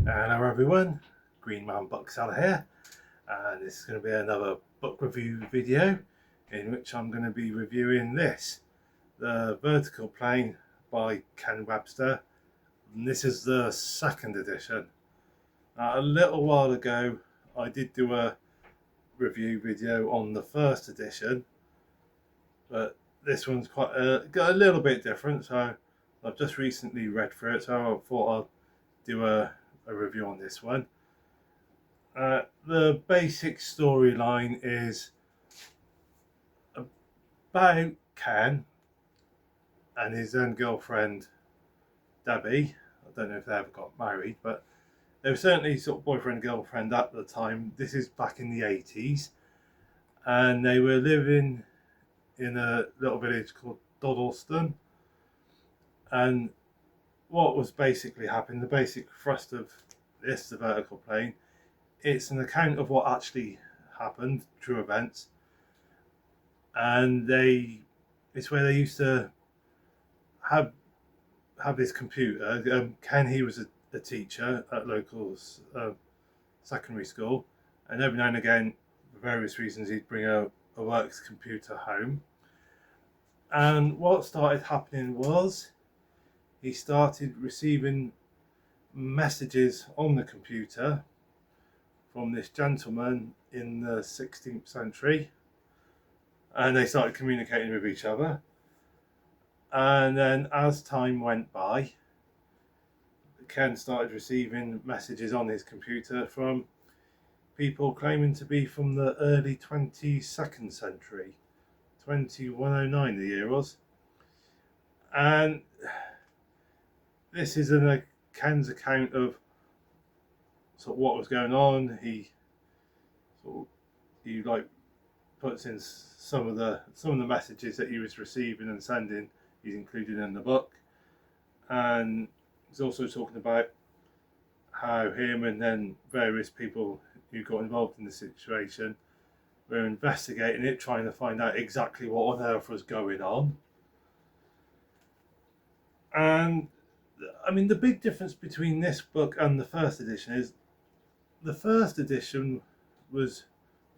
Hello everyone, Green Man Bookseller here, and this is going to be another book review video in which I'm going to be reviewing this, The Vertical Plane by Ken Webster, and this is the second edition. A little while ago I did do a review video on the first edition, but this one's got a little bit different, so I've just recently read through it, so I thought I'd do a review on this one. The basic storyline is about Ken and his then girlfriend Debbie. I don't know if they ever got married, but they were certainly sort of boyfriend girlfriend at the time. This is back in the 80s, and they were living in a little village called Doddleston. And what was basically happening, the basic thrust of this, The Vertical Plane, it's an account of what actually happened, true events, and it's where they used to have this computer. Ken, he was a teacher at local secondary school, and every now and again, for various reasons, he'd bring a works computer home. And what started happening was he started receiving messages on the computer from this gentleman in the 16th century, and they started communicating with each other. And then as time went by, Ken started receiving messages on his computer from people claiming to be from the early 22nd century, 2109 the year was. And this is Ken's account of sort of what was going on. He puts in some of the messages that he was receiving and sending. He's included in the book, and he's also talking about how him and then various people who got involved in the situation were investigating it, trying to find out exactly what on earth was going on. And I mean, the big difference between this book and the first edition is the first edition was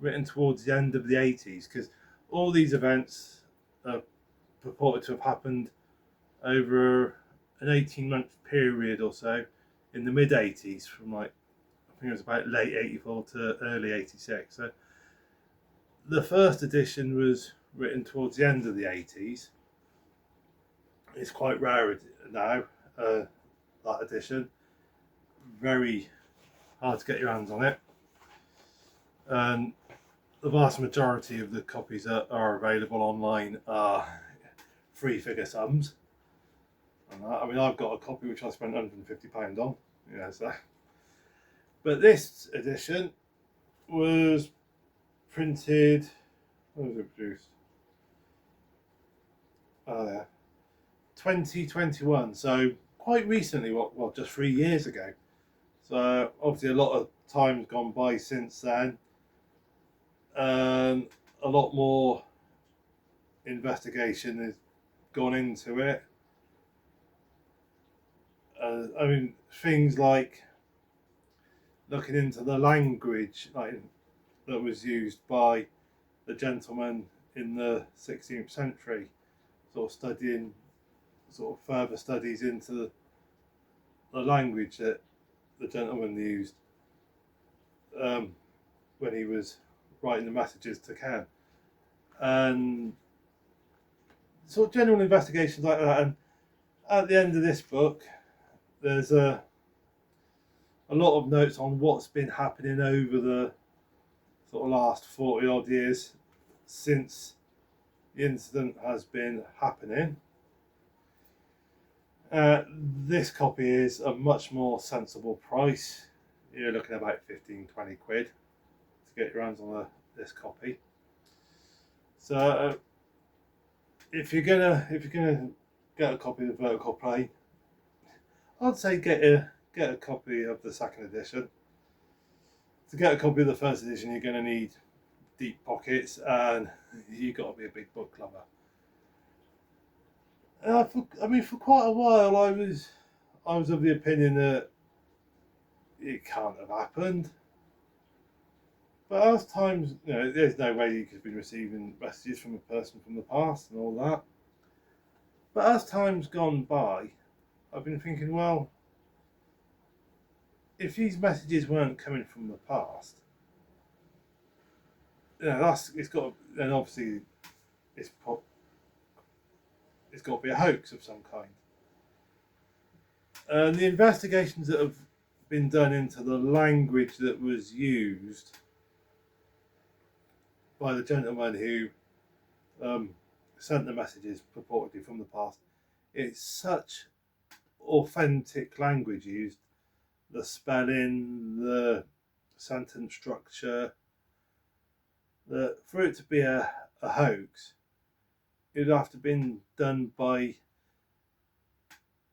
written towards the end of the 80s, because all these events are purported to have happened over an 18-month period or so in the mid 80s, from I think it was about late 84 to early 86. So the first edition was written towards the end of the 80s. It's quite rare now, that edition. Very hard to get your hands on it. And the vast majority of the copies that are available online are three-figure sums. I mean, I've got a copy which I spent £150 on. Yeah, so. But this edition was printed. When was it produced? Oh yeah, 2021. So quite recently. Well, just 3 years ago. So obviously a lot of time's gone by since then. A lot more investigation has gone into it. I mean, things like looking into the language that was used by the gentleman in the 16th century, sort of studying sort of further studies into the language that the gentleman used when he was writing the messages to Ken, and sort of general investigations like that. And at the end of this book, there's a lot of notes on what's been happening over the sort of last 40 odd years since the incident has been happening. This copy is a much more sensible price. You're looking at about 15-20 quid to get your hands on this copy. So if you're gonna get a copy of the Vertical Plane, I'd say get a copy of the second edition. To get a copy of the first edition, you're going to need deep pockets, and you've got to be a big book lover. For quite a while, I was of the opinion that it can't have happened. But as times, there's no way you could be receiving messages from a person from the past and all that. But as time's gone by, I've been thinking, well, if these messages weren't coming from the past, it's got, then obviously it's it's got to be a hoax of some kind. And the investigations that have been done into the language that was used by the gentleman who sent the messages purportedly from the past, it's such authentic language used. The spelling, the sentence structure, that for it to be a hoax, it would have to have been done by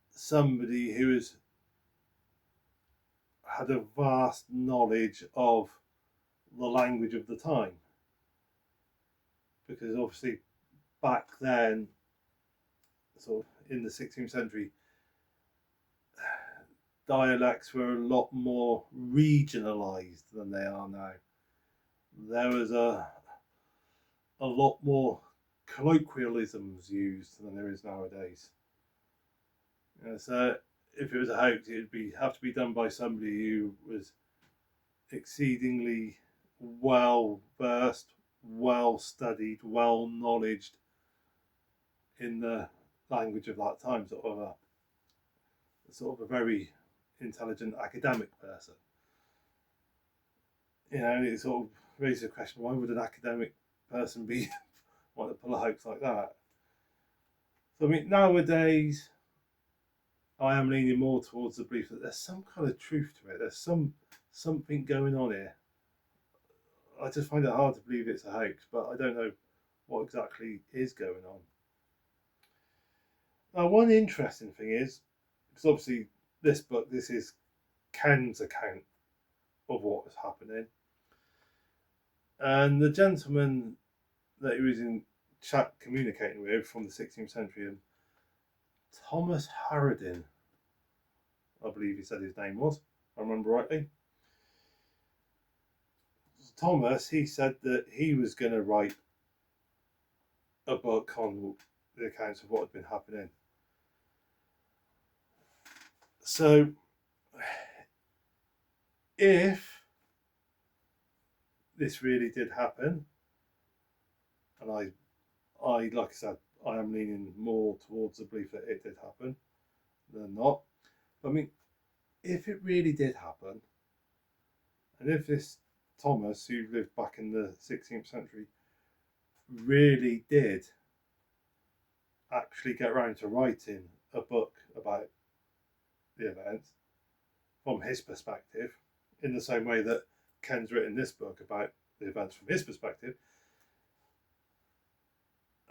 somebody who had a vast knowledge of the language of the time. Because obviously back then, sort of in the 16th century, dialects were a lot more regionalised than they are now. There was a lot more colloquialisms used than there is nowadays. So if it was a hoax, it would have to be done by somebody who was exceedingly well versed, well studied, well knowledged in the language of that time, sort of a very intelligent academic person. It sort of raises the question: why would an academic person be want to pull a hoax like that? So I mean, nowadays, I am leaning more towards the belief that there's some kind of truth to it. There's something going on here. I just find it hard to believe it's a hoax, but I don't know what exactly is going on. Now, one interesting thing is, because obviously this is Ken's account of what was happening, and the gentleman that he was in chat communicating with from the 16th century, Thomas Harradin, I believe he said his name was, if I remember rightly. Thomas, he said that he was going to write a book on the accounts of what had been happening. So, if this really did happen, and I like I said, I am leaning more towards the belief that it did happen than not. But, I mean, if it really did happen, and if this Thomas, who lived back in the 16th century, really did actually get around to writing a book about the events from his perspective, in the same way that Ken's written this book about the events from his perspective,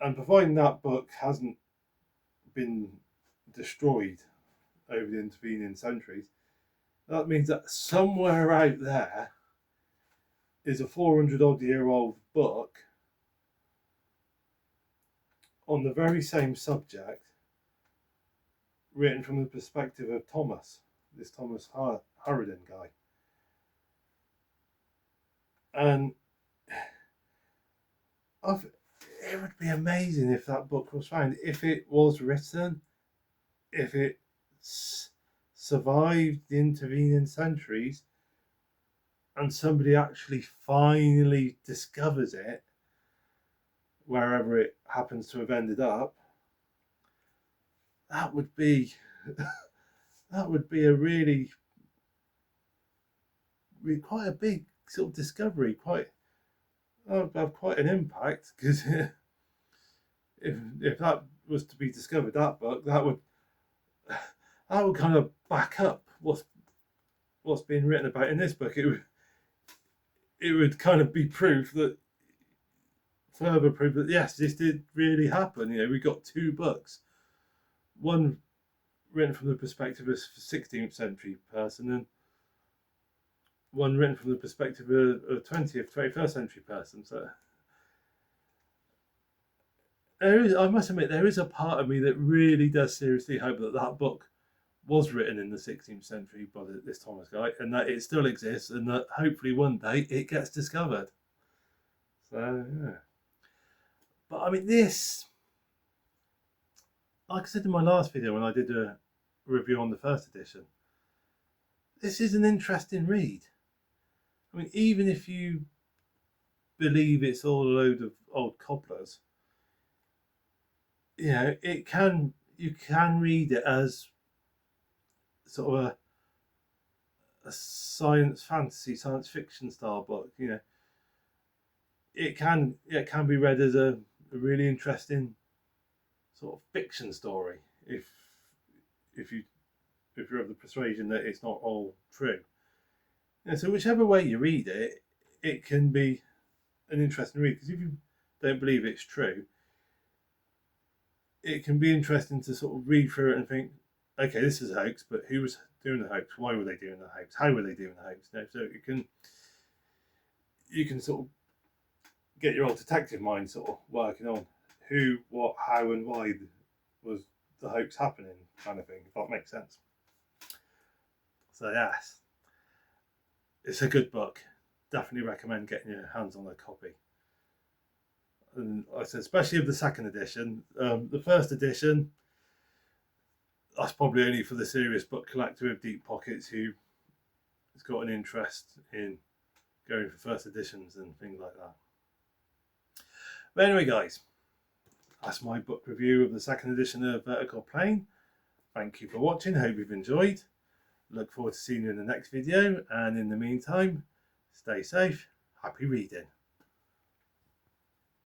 and providing that book hasn't been destroyed over the intervening centuries, that means that somewhere out there is a 400-odd-year-old book on the very same subject, written from the perspective of Thomas, this Thomas Harradin guy. And it would be amazing if that book was found, if it was written, if it survived the intervening centuries, and somebody actually finally discovers it, wherever it happens to have ended up. That would be a really quite a big sort of discovery. That would have quite an impact, because if that was to be discovered, that book, that would kind of back up what's being written about in this book. It would kind of be further proof that yes, this did really happen. We got two books, one written from the perspective of a 16th century person, and one written from the perspective of a 20th, 21st century person. So I must admit, there is a part of me that really does seriously hope that book was written in the 16th century by this Thomas guy, and that it still exists, and that hopefully one day it gets discovered. So yeah. But I mean, this, like I said in my last video when I did a review on the first edition, this is an interesting read. I mean, even if you believe it's all a load of old cobblers, you know, you can read it as sort of a science fiction style book. You know, it can be read as a really interesting sort of fiction story if you're of the persuasion that it's not all true. Yeah, so whichever way you read it, it can be an interesting read, because if you don't believe it's true, it can be interesting to sort of read through it and think, okay, this is a hoax, but who was doing the hoax? Why were they doing the hoax? How were they doing the hoax? You know, so you can sort of get your old detective mind sort of working on who, what, how, and why was the hoax happening, kind of thing, if that makes sense. So yes, it's a good book. Definitely recommend getting your hands on a copy. And like I said, especially of the second edition. The first edition, that's probably only for the serious book collector with deep pockets who has got an interest in going for first editions and things like that. But anyway, guys, that's my book review of the second edition of Vertical Plane. Thank you for watching. Hope you've enjoyed. Look forward to seeing you in the next video. And in the meantime, stay safe. Happy reading.